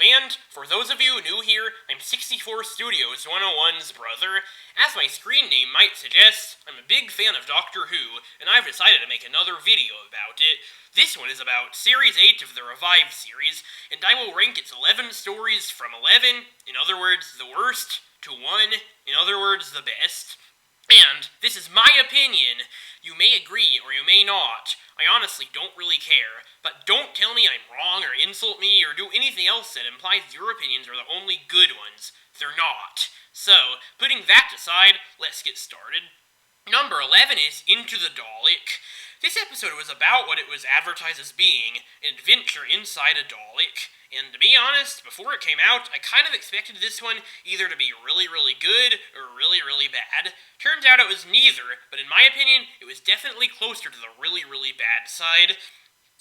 and for those of you new here, I'm 64 Studios 101's brother. As my screen name might suggest, I'm a big fan of Doctor Who, and I've decided to make another video about it. This one is about Series 8 of the Revived series, and I will rank its 11 stories from 11, in other words, the worst, to 1, in other words, the best. And this is my opinion. You may agree or you may not. I honestly don't really care. But don't tell me I'm wrong or insult me or do anything else that implies your opinions are the only good ones. They're not. So, putting that aside, let's get started. Number 11 is Into the Dalek. This episode was about what it was advertised as being, an adventure inside a Dalek. And to be honest, before it came out, I kind of expected this one either to be really, really good or really, really bad. Turns out it was neither, but in my opinion, it was definitely closer to the really, really bad side.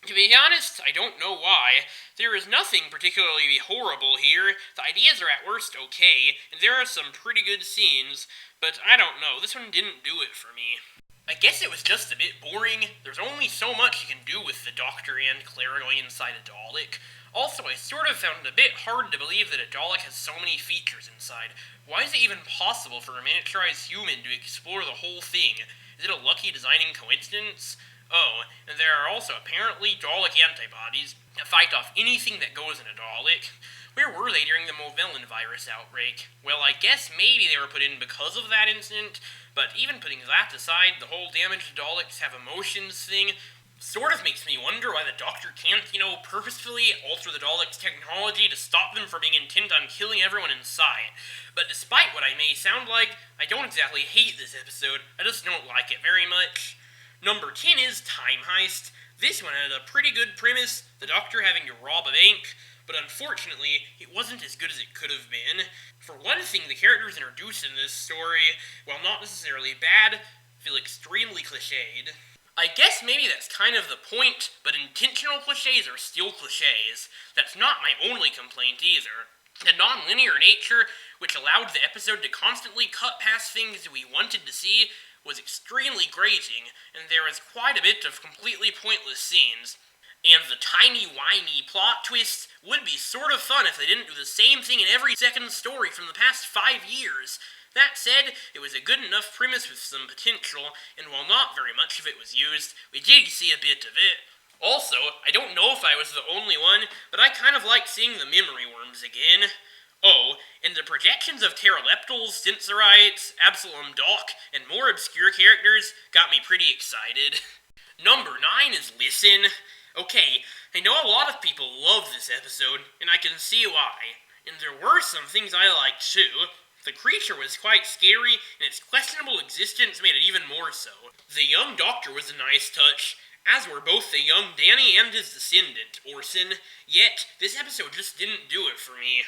To be honest, I don't know why. There is nothing particularly horrible here. The ideas are at worst okay, and there are some pretty good scenes, but I don't know, this one didn't do it for me. I guess it was just a bit boring. There's only so much you can do with the Doctor and Clara going inside a Dalek. Also, I sort of found it a bit hard to believe that a Dalek has so many features inside. Why is it even possible for a miniaturized human to explore the whole thing? Is it a lucky designing coincidence? Oh, and there are also apparently Dalek antibodies that fight off anything that goes in a Dalek. Where were they during the Movellin virus outbreak? Well, I guess maybe they were put in because of that incident, but even putting that aside, the whole damaged Daleks have emotions thing sort of makes me wonder why the Doctor can't, purposefully alter the Daleks' technology to stop them from being intent on killing everyone in sight. But despite what I may sound like, I don't exactly hate this episode, I just don't like it very much. Number 10 is Time Heist. This one had a pretty good premise, the Doctor having to rob a bank, but unfortunately, it wasn't as good as it could have been. For one thing, the characters introduced in this story, while not necessarily bad, feel extremely cliched. I guess maybe that's kind of the point, but intentional cliches are still cliches. That's not my only complaint either. The non-linear nature, which allowed the episode to constantly cut past things we wanted to see, was extremely grating, and there was quite a bit of completely pointless scenes. And the timey-wimey plot twists would be sort of fun if they didn't do the same thing in every second story from the past 5 years. That said, it was a good enough premise with some potential, and while not very much of it was used, we did see a bit of it. Also, I don't know if I was the only one, but I kind of liked seeing the memory worms again. Oh, and the projections of pteroleptals, Sensorites, Absalom Doc, and more obscure characters got me pretty excited. Number 9 is Listen. Okay, I know a lot of people love this episode, and I can see why. And there were some things I liked too. The creature was quite scary, and its questionable existence made it even more so. The young Doctor was a nice touch, as were both the young Danny and his descendant, Orson, yet this episode just didn't do it for me.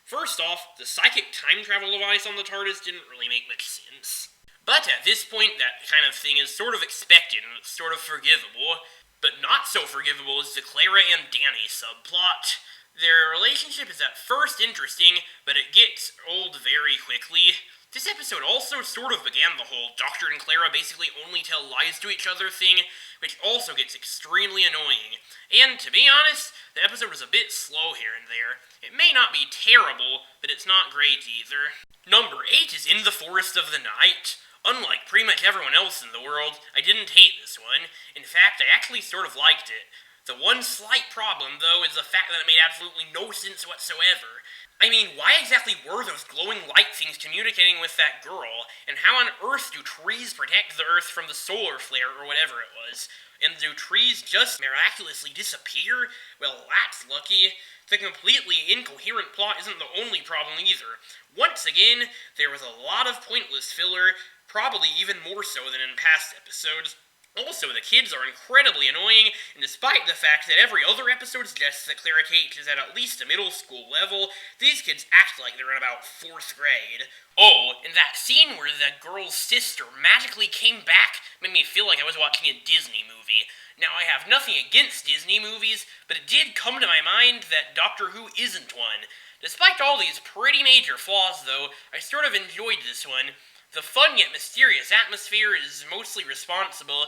First off, the psychic time travel device on the TARDIS didn't really make much sense. But at this point, that kind of thing is sort of expected, and it's sort of forgivable. But not so forgivable is the Clara and Danny subplot. Their relationship is at first interesting, but it gets old very quickly. This episode also sort of began the whole Doctor and Clara basically only tell lies to each other thing, which also gets extremely annoying. And to be honest, the episode was a bit slow here and there. It may not be terrible, but it's not great either. Number 8 is In the Forest of the Night. Unlike pretty much everyone else in the world, I didn't hate this one. In fact, I actually sort of liked it. The one slight problem, though, is the fact that it made absolutely no sense whatsoever. I mean, why exactly were those glowing light things communicating with that girl? And how on earth do trees protect the Earth from the solar flare or whatever it was? And do trees just miraculously disappear? Well, that's lucky. The completely incoherent plot isn't the only problem either. Once again, there was a lot of pointless filler, probably even more so than in past episodes. Also, the kids are incredibly annoying, and despite the fact that every other episode suggests that Clara Tate is at least a middle school level, these kids act like they're in about 4th grade. Oh, and that scene where the girl's sister magically came back made me feel like I was watching a Disney movie. Now, I have nothing against Disney movies, but it did come to my mind that Doctor Who isn't one. Despite all these pretty major flaws, though, I sort of enjoyed this one. The fun yet mysterious atmosphere is mostly responsible,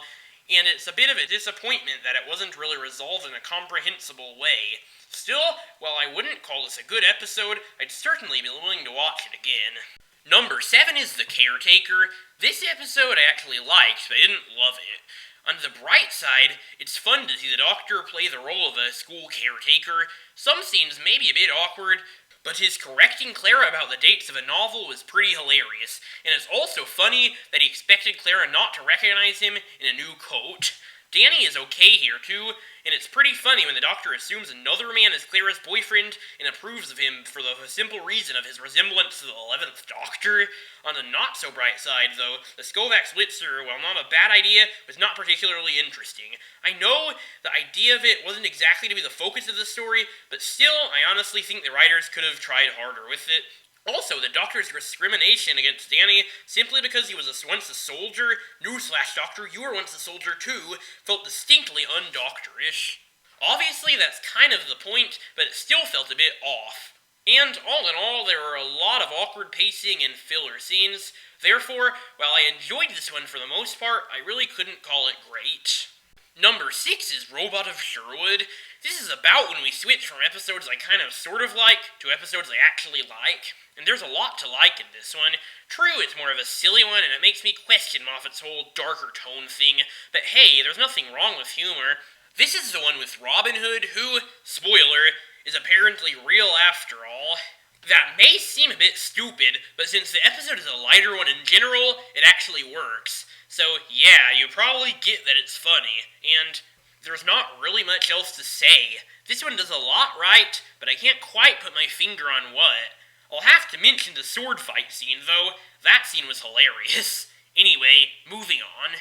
and it's a bit of a disappointment that it wasn't really resolved in a comprehensible way. Still, while I wouldn't call this a good episode, I'd certainly be willing to watch it again. Number 7 is The Caretaker. This episode I actually liked, but I didn't love it. On the bright side, it's fun to see the Doctor play the role of a school caretaker. Some scenes may be a bit awkward, but his correcting Clara about the dates of a novel was pretty hilarious, and it's also funny that he expected Clara not to recognize him in a new coat. Danny is okay here too, and it's pretty funny when the Doctor assumes another man is Clara's boyfriend and approves of him for the simple reason of his resemblance to the 11th Doctor. On the not-so-bright side, though, the Skovac Blitzer, while not a bad idea, was not particularly interesting. I know the idea of it wasn't exactly to be the focus of the story, but still, I honestly think the writers could have tried harder with it. Also, the Doctor's discrimination against Danny, simply because he was once a soldier, newsflash Doctor, you were once a soldier too, felt distinctly undoctorish. Obviously, that's kind of the point, but it still felt a bit off. And, all in all, there were a lot of awkward pacing and filler scenes. Therefore, while I enjoyed this one for the most part, I really couldn't call it great. Number 6 is Robot of Sherwood. This is about when we switch from episodes I kind of sort of like to episodes I actually like. And there's a lot to like in this one. True, it's more of a silly one, and it makes me question Moffat's whole darker tone thing, but hey, there's nothing wrong with humor. This is the one with Robin Hood, who, spoiler, is apparently real after all. That may seem a bit stupid, but since the episode is a lighter one in general, it actually works. So yeah, you probably get that it's funny, and there's not really much else to say. This one does a lot right, but I can't quite put my finger on what. I'll have to mention the sword fight scene, though. That scene was hilarious. Anyway, moving on.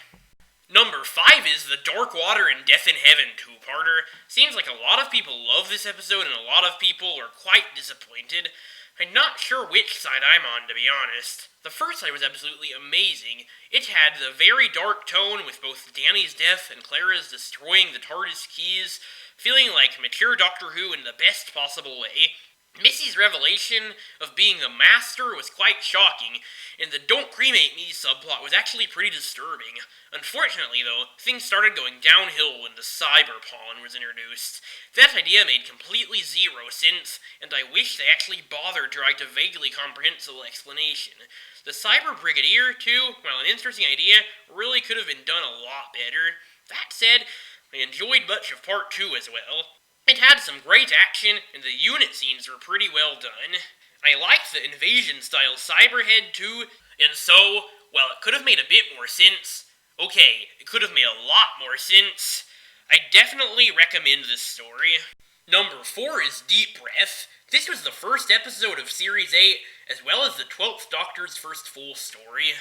Number 5 is the Dark Water and Death in Heaven two-parter. Seems like a lot of people love this episode, and a lot of people are quite disappointed. I'm not sure which side I'm on, to be honest. The first side was absolutely amazing. It had the very dark tone with both Danny's death and Clara's destroying the TARDIS keys, feeling like mature Doctor Who in the best possible way. Missy's revelation of being the Master was quite shocking, and the Don't Cremate Me subplot was actually pretty disturbing. Unfortunately, though, things started going downhill when the cyber pollen was introduced. That idea made completely zero sense, and I wish they actually bothered to write a vaguely comprehensible explanation. The cyber brigadier, too, while an interesting idea, really could have been done a lot better. That said, I enjoyed much of Part 2 as well. It had some great action, and the unit scenes were pretty well done. I liked the invasion-style cyberhead too, and so, while it could have made a bit more sense, it could have made a lot more sense, I definitely recommend this story. Number 4 is Deep Breath. This was the first episode of Series 8, as well as the 12th Doctor's first full story.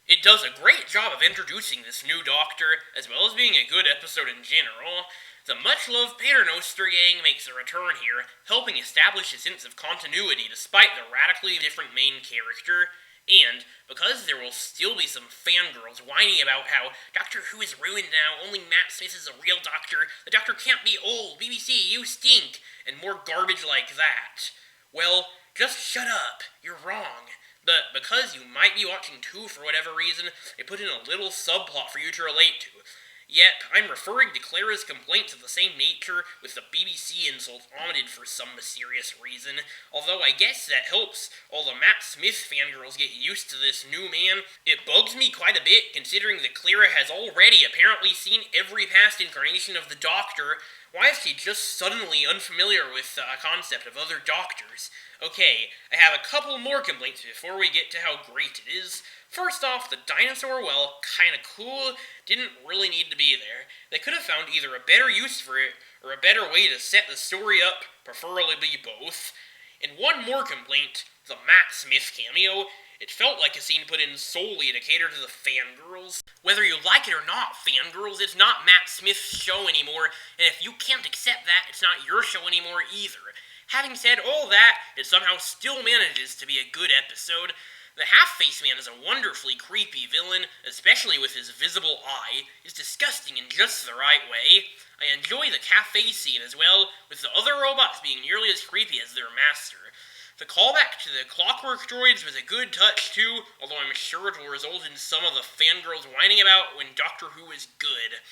It does a great job of introducing this new Doctor, as well as being a good episode in general. The much-loved Paternoster gang makes a return here, helping establish a sense of continuity despite the radically different main character. And, because there will still be some fangirls whining about how Doctor Who is ruined now, only Matt Smith is a real Doctor, the Doctor can't be old, BBC, you stink, and more garbage like that. Well, just shut up, you're wrong. But because you might be watching 2 for whatever reason, they put in a little subplot for you to relate to. Yep, I'm referring to Clara's complaints of the same nature with the BBC insult omitted for some mysterious reason, although I guess that helps all the Matt Smith fangirls get used to this new man. It bugs me quite a bit, considering that Clara has already apparently seen every past incarnation of the Doctor. Why is she just suddenly unfamiliar with the concept of other Doctors? Okay, I have a couple more complaints before we get to how great it is. First off, the dinosaur, well, kinda cool, didn't really need to be there. They could have found either a better use for it, or a better way to set the story up, preferably both. And one more complaint, the Matt Smith cameo. It felt like a scene put in solely to cater to the fangirls. Whether you like it or not, fangirls, it's not Matt Smith's show anymore, and if you can't accept that, it's not your show anymore either. Having said all that, it somehow still manages to be a good episode. The Half-Face Man is a wonderfully creepy villain, especially with his visible eye. He's disgusting in just the right way. I enjoy the cafe scene as well, with the other robots being nearly as creepy as their master. The callback to the clockwork droids was a good touch too, although I'm sure it will result in some of the fangirls whining about when Doctor Who is good.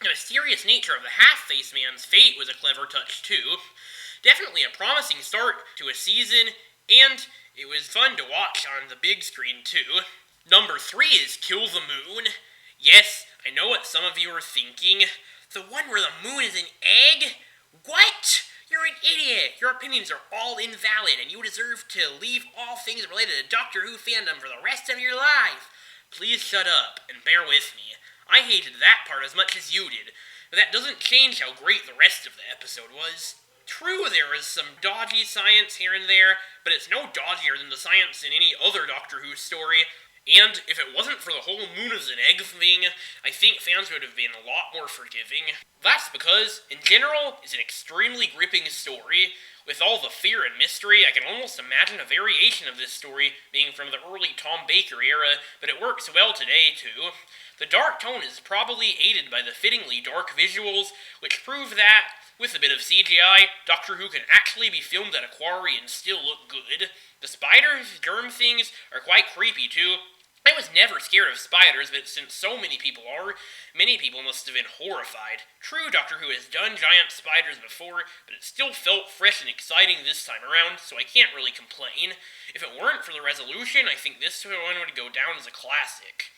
The mysterious nature of the half-face man's fate was a clever touch too. Definitely a promising start to a season, and it was fun to watch on the big screen too. Number 3 is Kill the Moon. Yes, I know what some of you are thinking. The one where the moon is an egg? What? You're an idiot! Your opinions are all invalid, and you deserve to leave all things related to Doctor Who fandom for the rest of your life. Please shut up, and bear with me. I hated that part as much as you did, but that doesn't change how great the rest of the episode was. True, there is some dodgy science here and there, but it's no dodgier than the science in any other Doctor Who story. And if it wasn't for the whole moon as an egg thing, I think fans would have been a lot more forgiving. That's because, in general, it's an extremely gripping story. With all the fear and mystery, I can almost imagine a variation of this story being from the early Tom Baker era, but it works well today, too. The dark tone is probably aided by the fittingly dark visuals, which prove that, with a bit of CGI, Doctor Who can actually be filmed at a quarry and still look good. The spiders, germ things, are quite creepy too. I was never scared of spiders, but since so many people are, many people must have been horrified. True, Doctor Who has done giant spiders before, but it still felt fresh and exciting this time around, so I can't really complain. If it weren't for the resolution, I think this one would go down as a classic.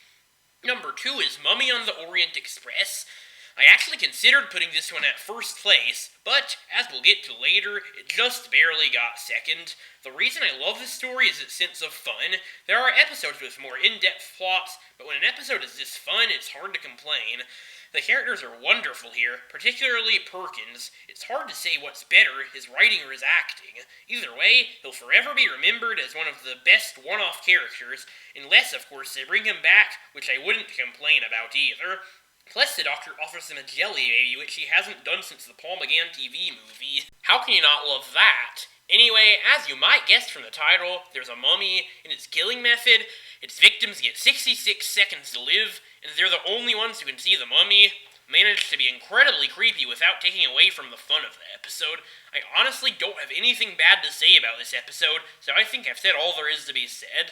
Number 2 is Mummy on the Orient Express. I actually considered putting this one at first place, but, as we'll get to later, it just barely got second. The reason I love this story is its sense of fun. There are episodes with more in-depth plots, but when an episode is this fun, it's hard to complain. The characters are wonderful here, particularly Perkins. It's hard to say what's better, his writing or his acting. Either way, he'll forever be remembered as one of the best one-off characters, unless, of course, they bring him back, which I wouldn't complain about either. Plus, the Doctor offers him a jelly baby, which he hasn't done since the Paul McGann TV movie. How can you not love that? Anyway, as you might guess from the title, there's a mummy. In its killing method, its victims get 66 seconds to live, and they're the only ones who can see the mummy. Managed to be incredibly creepy without taking away from the fun of the episode. I honestly don't have anything bad to say about this episode, so I think I've said all there is to be said.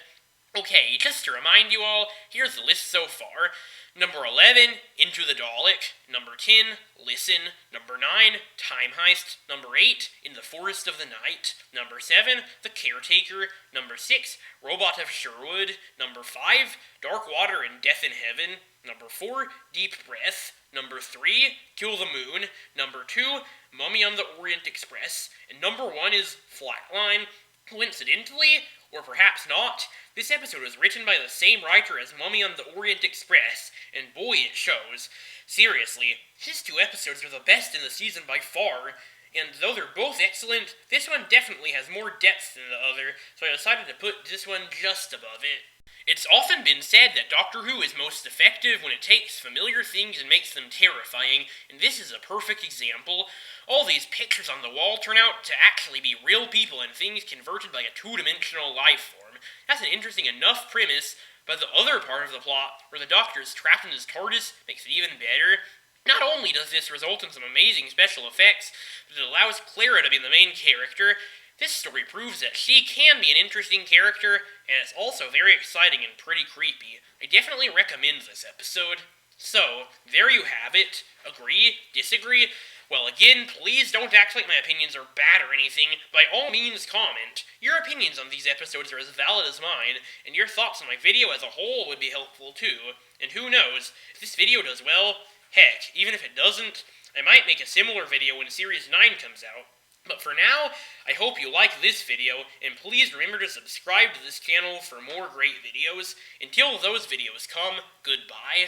Okay, just to remind you all, here's the list so far. Number 11, Into the Dalek. Number 10, Listen. Number 9, Time Heist. Number 8, In the Forest of the Night. Number 7, The Caretaker. Number 6, Robot of Sherwood. Number 5, Dark Water and Death in Heaven. Number 4, Deep Breath. Number 3, Kill the Moon. Number 2, Mummy on the Orient Express. And number 1 is Flatline. Coincidentally, or perhaps not, this episode was written by the same writer as Mummy on the Orient Express, and boy, it shows. Seriously, his 2 episodes are the best in the season by far, and though they're both excellent, this one definitely has more depth than the other, so I decided to put this one just above it. It's often been said that Doctor Who is most effective when it takes familiar things and makes them terrifying, and this is a perfect example. All these pictures on the wall turn out to actually be real people and things converted by a 2-dimensional life form. That's an interesting enough premise, but the other part of the plot, where the Doctor is trapped in his TARDIS, makes it even better. Not only does this result in some amazing special effects, but it allows Clara to be the main character. This story proves that she can be an interesting character, and it's also very exciting and pretty creepy. I definitely recommend this episode. So, there you have it. Agree? Disagree? Well, again, please don't act like my opinions are bad or anything. By all means, comment. Your opinions on these episodes are as valid as mine, and your thoughts on my video as a whole would be helpful too. And who knows, if this video does well, heck, even if it doesn't, I might make a similar video when Series 9 comes out. But for now, I hope you like this video, and please remember to subscribe to this channel for more great videos. Until those videos come, goodbye.